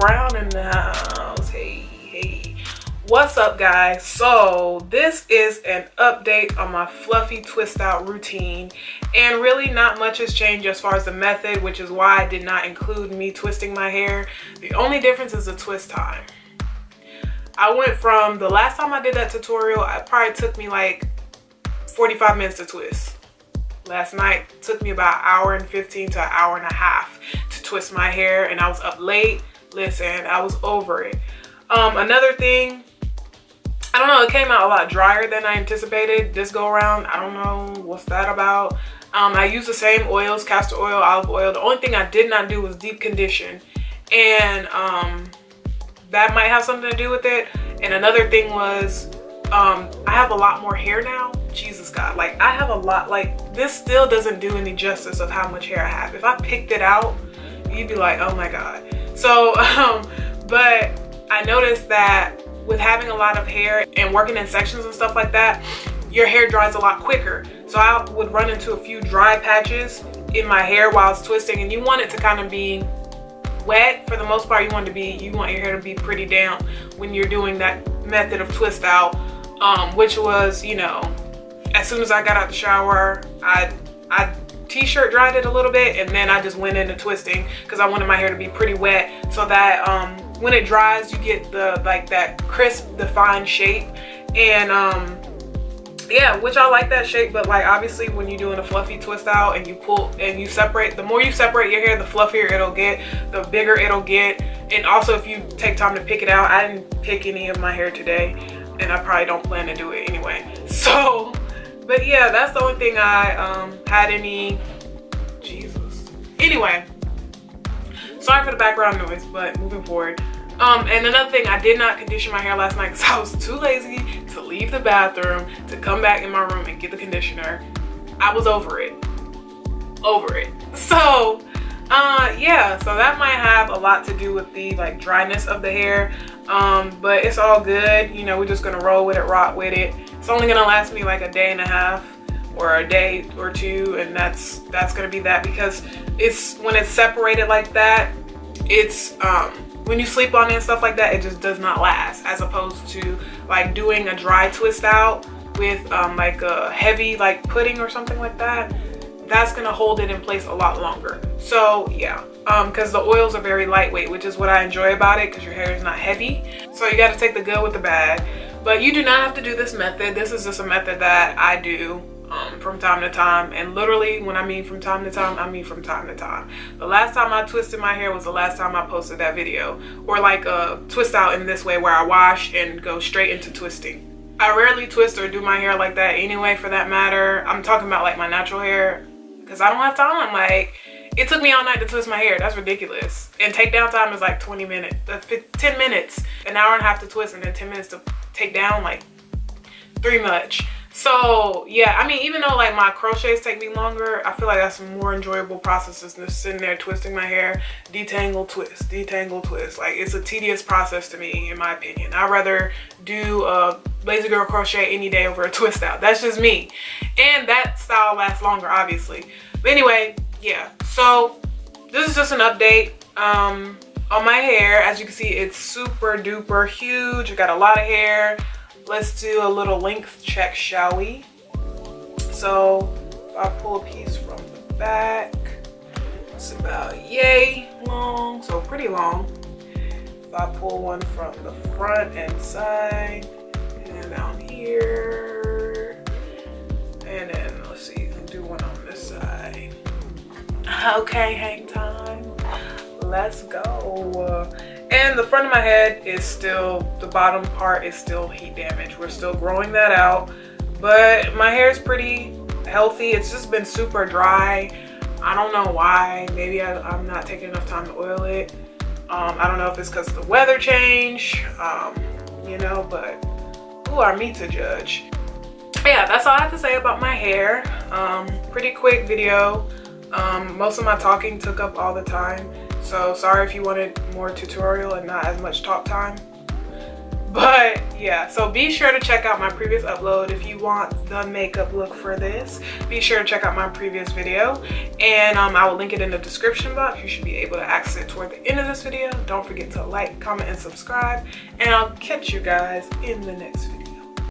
Brown in the house. Hey, what's up guys? So this is an update on my fluffy twist out routine, and really not much has changed as far as the method, which is why I did not include me twisting my hair. The only difference is the twist time. I went from the last time I did that tutorial, it probably took me like 45 minutes to twist. Last night took me about an hour and 15 to an hour and a half to twist my hair, and I was up late. Listen, I was over it. Another thing, I don't know, it came out a lot drier than I anticipated this go around. I don't know what's that about. I used the same oils, castor oil, olive oil. The only thing I did not do was deep condition, and that might have something to do with it. And another thing was I have a lot more hair now. Jesus God, like I have a lot, like this still doesn't do any justice of how much hair I have. If I picked it out, you'd be like, oh my God. So but I noticed that with having a lot of hair and working in sections and stuff like that, your hair dries a lot quicker. So I would run into a few dry patches in my hair while I was twisting, and you want it to kind of be wet for the most part. You want your hair to be pretty damp when you're doing that method of twist out, which was, you know, as soon as I got out the shower, I t-shirt dried it a little bit, and then I just went into twisting because I wanted my hair to be pretty wet so that when it dries, you get the like that crisp, defined shape. And yeah, which I like that shape. But like obviously when you're doing a fluffy twist out and you pull and you separate, the more you separate your hair, the fluffier it'll get, the bigger it'll get. And also if you take time to pick it out, I didn't pick any of my hair today, and I probably don't plan to do it anyway. So but yeah, that's the only thing I had any, Jesus. Anyway, sorry for the background noise, but moving forward. And another thing, I did not condition my hair last night because I was too lazy to leave the bathroom to come back in my room and get the conditioner. I was over it. So yeah, so that might have a lot to do with the like dryness of the hair. But it's all good. You know, we're just gonna roll with it, rock with it. It's only gonna last me like a day and a half or a day or two, and that's gonna be that, because it's when it's separated like that, it's when you sleep on it and stuff like that, it just does not last, as opposed to like doing a dry twist out with like a heavy like pudding or something like that. That's gonna hold it in place a lot longer. So yeah, because the oils are very lightweight, which is what I enjoy about it, because your hair is not heavy. So you got to take the good with the bad. But you do not have to do this method. This is just a method that I do from time to time. And literally when I mean from time to time, I mean from time to time. The last time I twisted my hair was the last time I posted that video, or like a twist out in this way where I wash and go straight into twisting. I rarely twist or do my hair like that anyway, for that matter. I'm talking about like my natural hair, because I don't have time. Like, it took me all night to twist my hair. That's ridiculous. And takedown time is like 20 minutes, 10 minutes, an hour and a half to twist, and then 10 minutes to take down, like too much. So yeah, I mean, even though like my crochets take me longer, I feel like that's a more enjoyable process than just sitting there twisting my hair, detangle, twist, detangle, twist. Like, it's a tedious process to me, in my opinion. I'd rather do a lazy girl crochet any day over a twist out. That's just me. And that style lasts longer, obviously. But anyway, yeah, so this is just an update on my hair. As you can see, it's super duper huge. I got a lot of hair. Let's do a little length check, shall we? So if I pull a piece from the back, it's about yay long, so pretty long. If I pull one from the front and side, and down here, and then let's see, do one on this side. Okay, hang time. Let's go. And the front of my head is still, the bottom part is still heat damage. We're still growing that out, but my hair is pretty healthy. It's just been super dry. I don't know why. Maybe I'm not taking enough time to oil it. I don't know if it's because of the weather change, you know, but who are me to judge? Yeah, that's all I have to say about my hair. Pretty quick video. Most of my talking took up all the time, so sorry if you wanted more tutorial and not as much talk time. But yeah, so be sure to check out my previous upload if you want the makeup look for this. Be sure to check out my previous video, and I will link it in the description box. You should be able to access it toward the end of this video. Don't forget to like, comment, and subscribe, and I'll catch you guys in the next video.